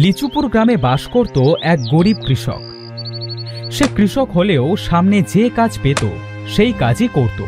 লিচুপুর গ্রামে বাস করত এক গরিব কৃষক। সে কৃষক হলেও সামনে যে কাজ পেত সেই কাজই করত।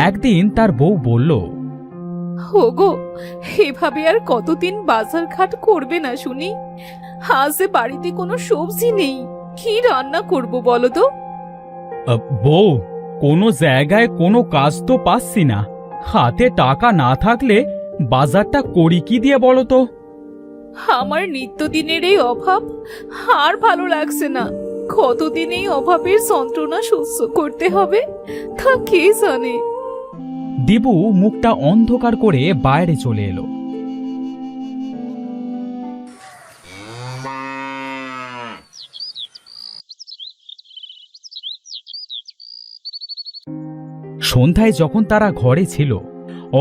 একদিন তার বউ বলল, ওগো, এভাবে আর কতদিন বাজার ঘাট করবে না শুনি? আজ বাড়িতে কোনো সবজি নেই, কি রান্না করব বলো তো? বউ, কোনো জায়গায় কোনো কাজ তো পাচ্ছি না। হাতে টাকা না থাকলে বাজারটা করি কি দিয়ে বলো তো? আমার নিত্যদিনের এই অভাব আর ভালো লাগছে না। কতদিন এই অভাবের যন্ত্রণা সহ্য করতে হবে তা কে জানে। দিবু মুখটা অন্ধকার করে বাইরে চলে এলো। সন্ধ্যায় যখন তারা ঘরে ছিল,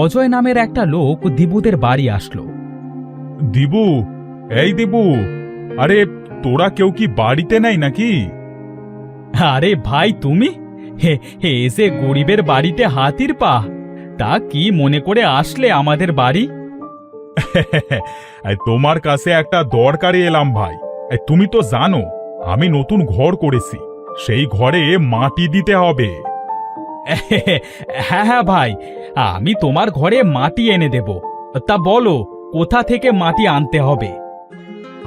অজয় নামের একটা লোক দিবুদের বাড়ি আসলো। দিবু, এই দিবু, আরে তোরা কেউ কি বাড়িতে নাই নাকি? আরে ভাই, তুমি হে হে এসে গরিবের বাড়িতে হাতির পা। তা কি মনে করে আসলে আমাদের বাড়ি? তোমার কাছে একটা দরকারে এলাম ভাই। তুমি তো জানো আমি নতুন ঘর করেছি, সেই ঘরে মাটি দিতে হবে। হ্যাঁ হ্যাঁ ভাই, আমি তোমার ঘরে মাটি এনে দেব। তা বলো, কোথা থেকে মাটি আনতে হবে?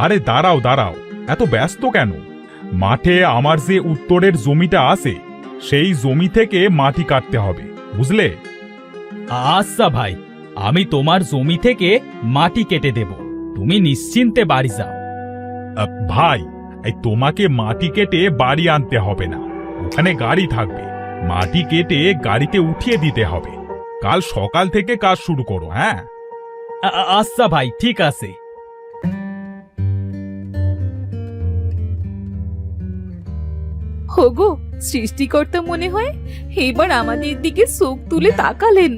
আরে দাঁড়াও দাঁড়াও, এত ব্যস্ত কেন? মাঠে আমার যে উত্তরের জমিটা আছে সেই জমি থেকে মাটি কাটতে হবে, বুঝলে? আচ্ছা ভাই, আমি তোমার জমি থেকে মাটি কেটে দেব, তুমি নিশ্চিন্তে বাড়ি যাও। ভাই, তোমাকে মাটি কেটে বাড়ি আনতে হবে না, ওখানে গাড়ি থাকবে। মাটি কেটে গাড়িতে উঠিয়ে দিতে হবে। কাল সকাল থেকে কাজ শুরু করো। হ্যাঁ, আচ্ছা ভাই, ঠিক আছে। ওগো, সৃষ্টিকর্তা মনে হয় এবার আমাদের দিকে চোখ তুলে তাকালেন।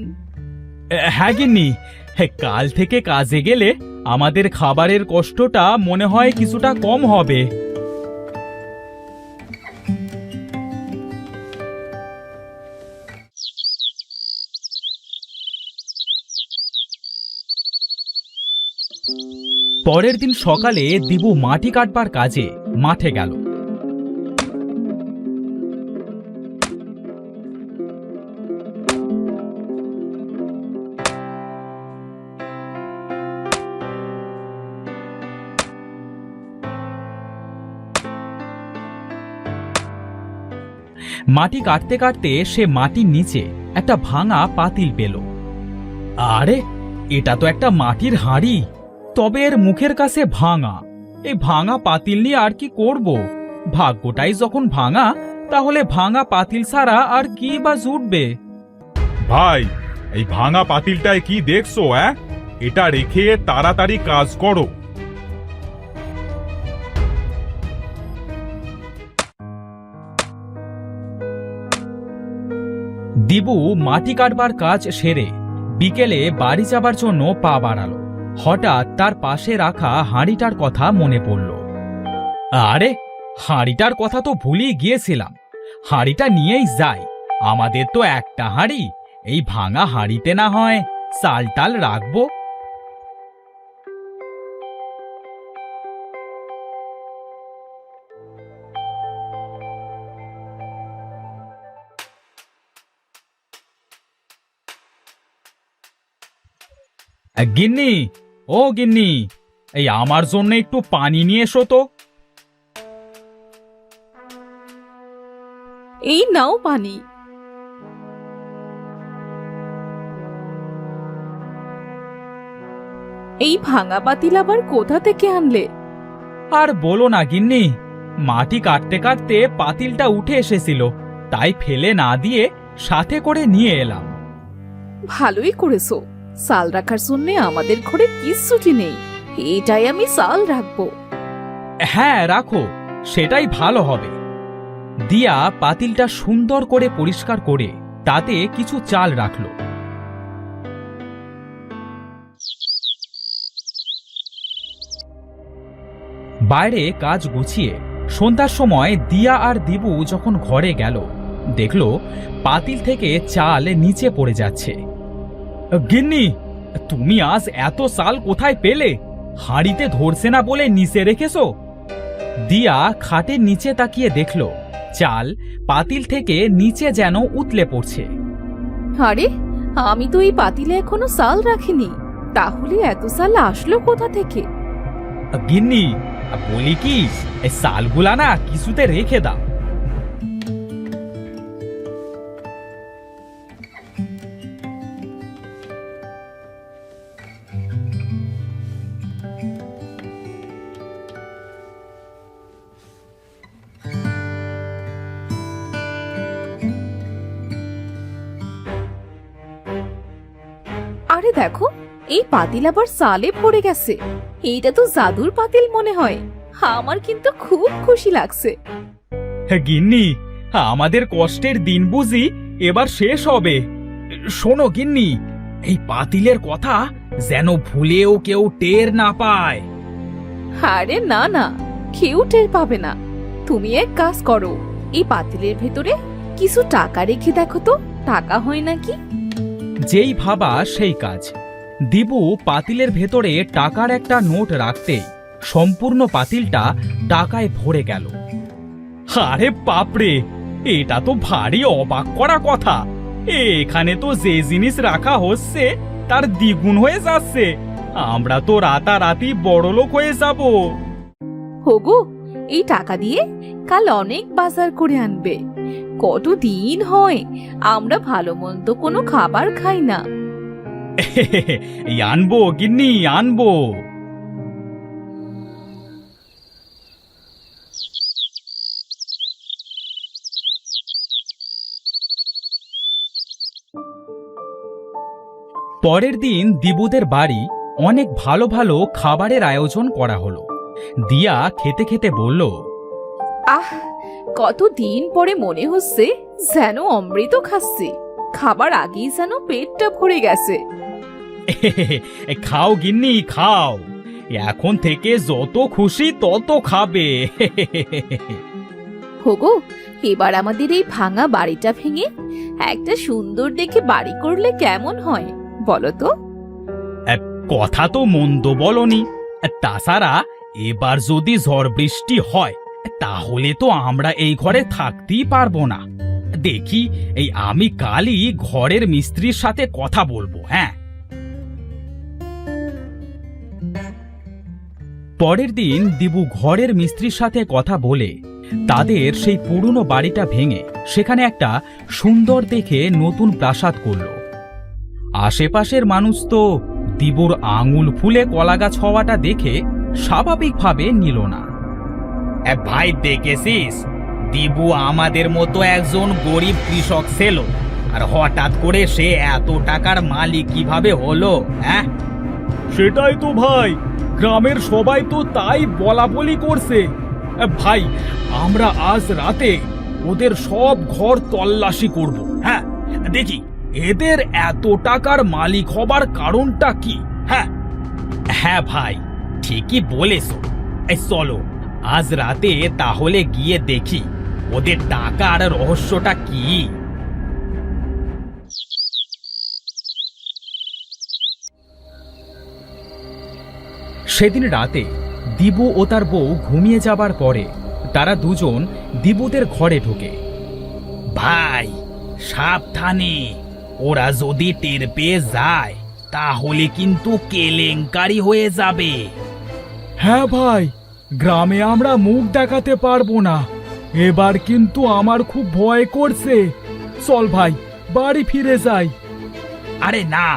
হ্যাঁ গিন্নি, কাল থেকে কাজে গেলে আমাদের খাবারের কষ্টটা মনে হয় কিছুটা কম হবে। পরের দিন সকালে দিবু মাটি কাটবার কাজে মাঠে গেল। মাটি কাটতে কাটতে সে মাটির নিচে একটা ভাঙা পাতিল পেল। আরে, এটা তো একটা মাটির হাঁড়ি, তবে এর মুখের কাছে ভাঙা। এই ভাঙা পাতিল নিয়ে আর কি করব? ভাগ্যটাই যখন ভাঙা, তাহলে ভাঙা পাতিল ছাড়া আর কি বা জুটবে? ভাই, এই ভাঙা পাতিলটায় কি দেখছো? এটা রেখে তাড়াতাড়ি কাজ করো। দিবু মাটি কাটবার কাজ সেরে বিকেলে বাড়ি যাবার জন্য পা বাড়ালো। হঠাৎ তার পাশে রাখা হাঁড়িটার কথা মনে পড়ল। আরে, হাঁড়িটার কথা তো ভুলেই গিয়েছিলাম। হাঁড়িটা নিয়েই যাই, আমাদের তো একটা হাঁড়ি। এই ভাঙা হাঁড়িতে না হয় চাল টাল রাখবো। গিন্নি, ও গিন্নি, এই আমার জন্য একটু পানি নিয়ে এসো তো। এই নাও পানি। এই ভাঙা পাতিল আবার কোথা থেকে আনলে? আর বলো না গিন্নি, মাটি কাটতে কাটতে পাতিলটা উঠে এসেছিল, তাই ফেলে না দিয়ে সাথে করে নিয়ে এলাম। ভালোই করেছো, চাল রাখার জন্য আমাদের ঘরে কিচ্ছুটি নেই, এটাই আমি চাল রাখবো। হ্যাঁ রাখো, সেটাই ভালো হবে। দিয়া পাতিলটা সুন্দর করে পরিষ্কার করে তাতে কিছু চাল রাখলো। বাইরে কাজ গুছিয়ে সন্ধ্যার সময় দিয়া আর দিবু যখন ঘরে গেল, দেখলো পাতিল থেকে চাল নিচে পড়ে যাচ্ছে। গিন্নি, তুমি আজ এত চাল কোথায় পেলে? হাঁড়িতে ধরছে না বলে নিচে রেখেছো? দিয়া খাটের নিচে তাকিয়ে দেখল চাল পাতিল থেকে নিচে যেন উতলে পড়ছে। আরে, আমি তো এই পাতিলে এখনো চাল রাখিনি, তাহলে এত চাল আসলো কোথা থেকে? গিন্নি, বলি কি, এই চালগুলা না কিছুতে রেখে দাও। আরে দেখো, এই পাতিল আবার চালে পড়ে গেছে। এইটা তো জাদুর পাতিল মনে হয়। আমার কিন্তু খুব খুশি লাগছে। গিন্নি, আমাদের কষ্টের দিন বুঝি এবার শেষ হবে। শোনো গিন্নি, এই পাতিলের কথা যেন ভুলেও কেউ টের না পায়। আরে না না, কেউ টের পাবে না। তুমি এক কাজ করো, এই পাতিলের ভেতরে কিছু টাকা রেখে দেখো তো, টাকা হয় নাকি। যেই ভাবা সেই কাজ। দিবু পাতিলের ভেতরে টাকার একটা নোট রাখতেই সম্পূর্ণ পাতিলটা টাকায় ভরে গেল। আরে বাপরে, এটা তো ভারী অবাক করা কথা। এখানে তো যে জিনিস রাখা হচ্ছে তার দ্বিগুণ হয়ে যাচ্ছে। আমরা তো রাতারাতি বড়লোক হয়ে যাব। হোগো, এই টাকা দিয়ে কাল অনেক বাজার করে আনবে। কতদিন হয় আমরা ভালো মন্দ কোনো খাবার খাই না। আনবো গিন্নি, আনবো। পরের দিন দিবুদের বাড়ি অনেক ভালো ভালো খাবারের আয়োজন করা হলো। দিয়া খেতে খেতে বলল, আহ, কতদিন পরে মনে হচ্ছে যেন অমৃত খাচ্ছি। খাবার আগেই যেন পেটটা ভরে গেছে। খাও গিন্নি, খাও। এখন থেকে যত খুশি তত খাবে। হোগো, এবার আমাদের এই ভাঙা বাড়িটা ভেঙে একটা সুন্দর দেখে বাড়ি করলে কেমন হয় বলো তো? কথা তো মন্দ বলনি। তাছাড়া এবার যদি ঝড় বৃষ্টি হয় তাহলে তো আমরা এই ঘরে থাকতেই পারবো না। দেখি, এই আমি কালই ঘরের মিস্ত্রির সাথে কথা বলবো। হ্যাঁ। পরের দিন দিবু ঘরের মিস্ত্রির সাথে কথা বলে তাদের সেই পুরনো বাড়িটা ভেঙে সেখানে একটা সুন্দর দেখে নতুন প্রাসাদ করল। আশেপাশের মানুষ তো দিবুর আঙুল ফুলে কলাগাছ হওয়াটা দেখে স্বাভাবিকভাবে নিল না। ভাই, দেখেছিস, দিবু আমাদের মতো একজন গরিব কৃষক ছিল, আর হঠাৎ করে সে এত টাকার মালিক কিভাবে হলো? হ্যাঁ, সেটাই তো ভাই, গ্রামের সবাই তো তাই বলা বলি করছে। ভাই, আমরা আজ রাতে ওদের সব ঘর তল্লাশি করব। হ্যাঁ, দেখি এদের এত টাকার মালিক হবার কারণটা কি। হ্যাঁ হ্যাঁ ভাই, ঠিকই বলেছ। চলো আজ রাতে তাহলে গিয়ে দেখি ওদের টাকার রহস্যটা কি। সেদিন রাতে দিবু ও তার বউ ঘুমিয়ে যাবার পরে তারা দুজন দিবুদের ঘরে ঢোকে। ভাই, সাবধানে, ওরা যদি টের পেয়ে যায় তাহলে কিন্তু কেলেঙ্কারি হয়ে যাবে। হ্যাঁ ভাই, গ্রামে আমরা মুখ দেখাতে পারবো না। এবার কিন্তু আমার খুব ভয় করছে। চল ভাই, বাড়ি ফিরে যাই। আরে না,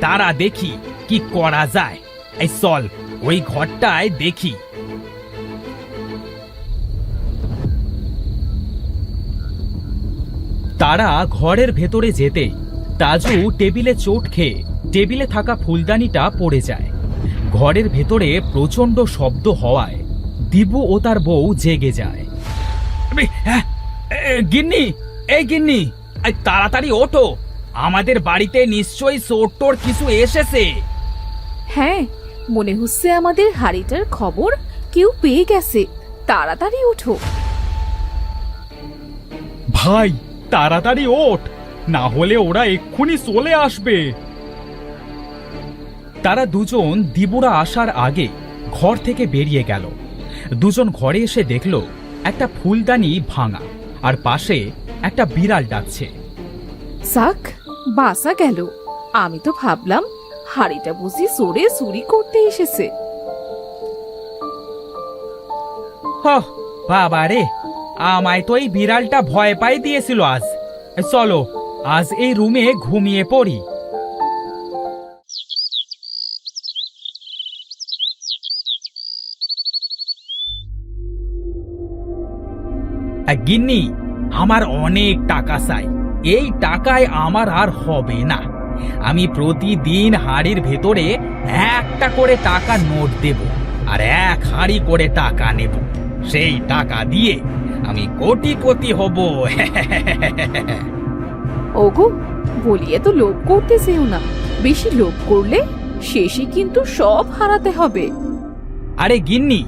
দাঁড়া দেখি কি করা যায়। এই চল, ওই ঘরটায় দেখি। তারা ঘরের ভেতরে যেতেই তাজু টেবিলে চোট খেয়ে টেবিলে থাকা ফুলদানিটা পড়ে যায়। ঘরের ভেতরে প্রচন্ড শব্দ হওয়ায় দিবু ও তার বউ জেগে যায়। গিন্নি, এই গিন্নি, তাড়াতাড়ি ওঠো, আমাদের বাড়িতে নিশ্চয়ই চোর টোর কিছু এসেছে। হ্যাঁ, মনে হচ্ছে আমাদের হাড়িটার খবর কেউ পেয়ে গেছে। তাড়াতাড়ি ওঠো। ভাই, তাড়াতাড়ি ওঠ, না হলে ওরা এক্ষুনি চলে আসবে। তারা দুজন দিবুরা আসার আগে ঘর থেকে বেরিয়ে গেল। দুজন ঘরে এসে দেখল একটা ফুলদানি ভাঙা, আর পাশে একটা বিড়াল ডাকছে। যাক, বাসা গেল। আমি তো ভাবলাম হাড়িটা বুঝি চোরে চুরি করতে এসেছে। বাবা রে, আমায় তো এই বিড়ালটা ভয় পাই দিয়েছিল। আজ চলো, আজ এই রুমে ঘুমিয়ে পড়ি। গিন্নি, আমার অনেক টাকা চাই। এই টাকায় আমার আর হবে না। আমি প্রতিদিন হাড়ির ভেতরে একটা করে টাকা নোট দেব, আর 1 হাড়ি করে টাকা নেব। সেই টাকা দিয়ে আমি কোটিপতি হব। ওগো, বলিয়ে তো লোভ করতে চেও না। বেশি লোভ করলে শেষে কিন্তু সব হারাতে হবে। আরে গিন্নি,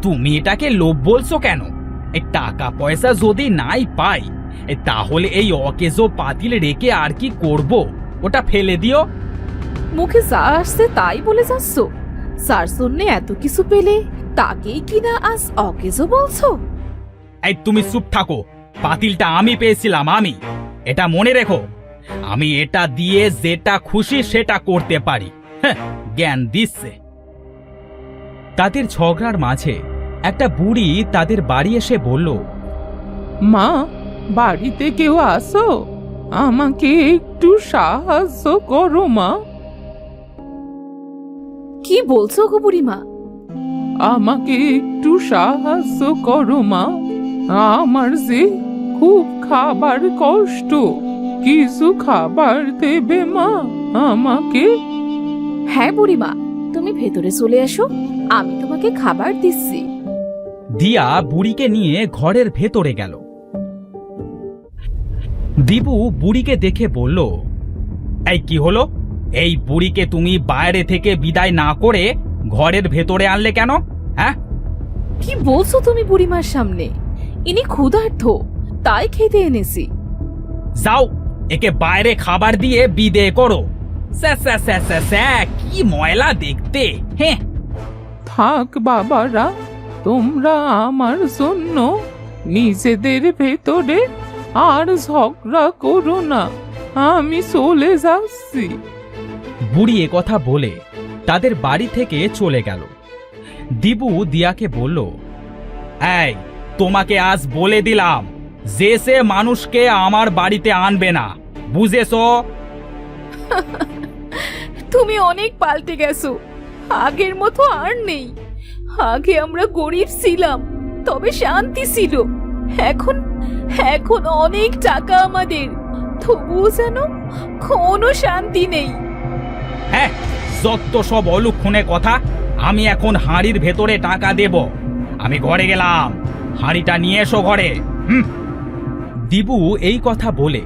তুমি এটাকে লোভ বলছো কেন? এই টাকা পয়সা যদি নাই পাই, তাহলে এই অকেজো পাতিল রেখে আর কি করব? ওটা ফেলে দিও। মুখে যা আসছে তাই বলে যাচ্ছ। যার জন্য এত কিছু পেলে তাকেই কিনা আজ অকেজো বলছো? এই তুমি চুপ থাকো। পাতিলটা আমি পেয়েছিলাম, আমি। এটা মনে রেখো, আমি এটা দিয়ে যেটা খুশি সেটা করতে পারি। জ্ঞান দিচ্ছে। তাদের ঝগড়ার মাঝে একটা বুড়ি তাদের বাড়ি এসে বলল, মা, বাড়িতে কেউ আসো, আমাকে একটু সাহায্য করো মা। কি বলছো গো বুড়িমা? আমাকে একটু সাহায্য করো মা। আমার যে খুব খাবার কষ্ট, কিছু খাবার দেবে মা আমাকে? হ্যাঁ বুড়িমা, তুমি ভেতরে চলে এসো, আমি তোমাকে খাবার দিচ্ছি। দিয়া বুড়িকে নিয়ে ঘরের ভেতরে গেল। দিবু বুড়িকে দেখে বলল, এই কি হলো? এই বুড়িকে তুমি বাইরে থেকে বিদায় না করে ঘরের ভেতরে আনলে কেন? হ্যাঁ, কি বলছো তুমি বুড়িমার সামনে? ইনি ক্ষুধার্ত, তাই খেতে এনেছি। যাও, একে বাইরে খাবার দিয়ে বিদে করো। স্যা স্যা স্যা স্যা স্যা, কি ময়লা দেখতে। হ্যাঁ, থাক বাবারা, তোমরা আমার জন্য নিজেদের ভেতরে আর ঝগড়া করো না, আমি চলে যাচ্ছি। বুড়ি কথা বলে তাদের বাড়ি থেকে চলে গেল। দিবু দিয়াকে বলল, এই, তোমাকে আজ বলে দিলাম যে সে মানুষকে আমার বাড়িতে আনবে না, বুঝেছো? তুমি অনেক পাল্টে গেছো, আগের মতো আর নেই। আগে আমরা গরিব ছিলাম, তবে শান্তি ছিল। এখন এখন অনেক টাকা আমাদের, তবুও যেন কোনো শান্তি নেই। হ্যাঁ, যত সব অলুক্ষণে কথা। আমি এখন হাঁড়ির ভেতরে টাকা দেব। আমি ঘরে গেলাম, হাঁড়িটা নিয়ে এসো ঘরে। দিবু এই কথা বলে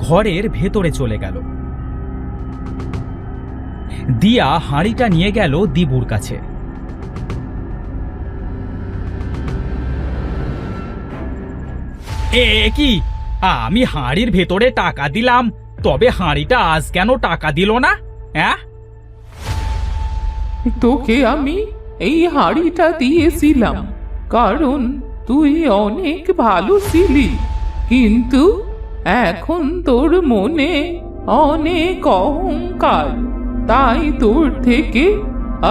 ঘরের ভেতরে চলে গেল। দিয়া হাঁড়িটা নিয়ে গেল দিবুর কাছে। এ কি, আমি হাঁড়ির ভেতরে টাকা দিলাম, তবে হাঁড়িটা আজ কেন টাকা দিল না? হ্যাঁ, তোকে আমি এই হাড়িটা দিয়েছিলাম কারণ তুই অনেক ভালো ছিলি, কিন্তু এখন তোর মনে অনেক অহংকার, তাই তোর থেকে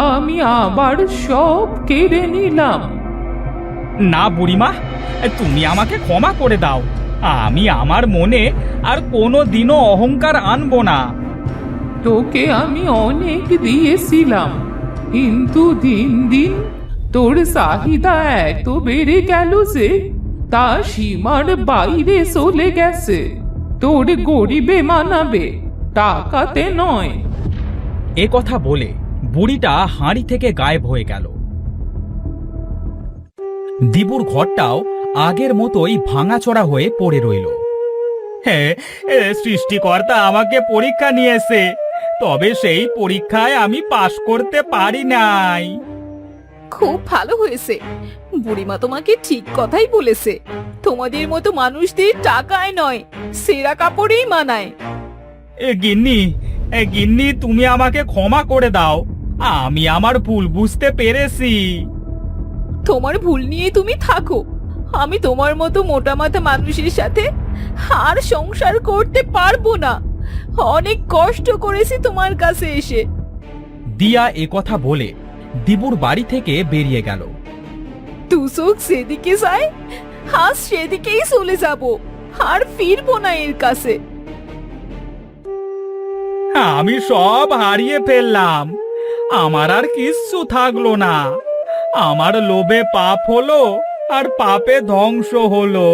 আমি আবার সব কেড়ে নিলাম। না বুড়িমা, তুমি আমাকে ক্ষমা করে দাও। আমি আমার মনে আর কোনো দিনও অহংকার আনবো না। তোকে আমি অনেক দিয়েছিলাম, কিন্তু দিন দিন তোর চাহিদা এত বেড়ে গেল যে তা সীমার বাইরে চলে গেছে। তোর গরিবে মানাবে, টাকাতে নয়। এ কথা বলে বুড়িটা হাঁড়ি থেকে গায়েব হয়ে গেল। দিবুর ঘরটাও আগের মতোই ভাঙাচোরা হয়ে পড়ে রইল। হ্যাঁ, সৃষ্টিকর্তা আমাকে পরীক্ষা নিয়েছে, তবে সেই পরীক্ষায় আমি পাশ করতে পারি নাই। খুব ভালো হয়েছে, বুড়িমা তোমাকে ঠিক কথাই বলেছে। তোমাদের মতো মানুষদের টাকায় নয়, সেরা কাপড়েই মানায়। গিন্নি তুমি আমাকে ক্ষমা করে দাও, আমি আমার ভুল বুঝতে পেরেছি। তোমার ভুল নিয়ে তুমি থাকো, আমি তোমার মতো মোটা মাথা মানুষের সাথে আর সংসার করতে পারবো না। অনেক কষ্ট করেছি তোমার কাছে এসে। দিয়া এ কথা বলে দিবুর বাড়ি থেকে বেরিয়ে গেল। তুসুক সেদিকে যায়, আজ সেদিকেই চলে যাব, আর ফিরবো না এর কাছে। আমি সব হারিয়ে ফেললাম, আমার আর কিচ্ছু থাকলো না। আমার লোভে পাপ হলো, আর পাপে ধ্বংস হলো।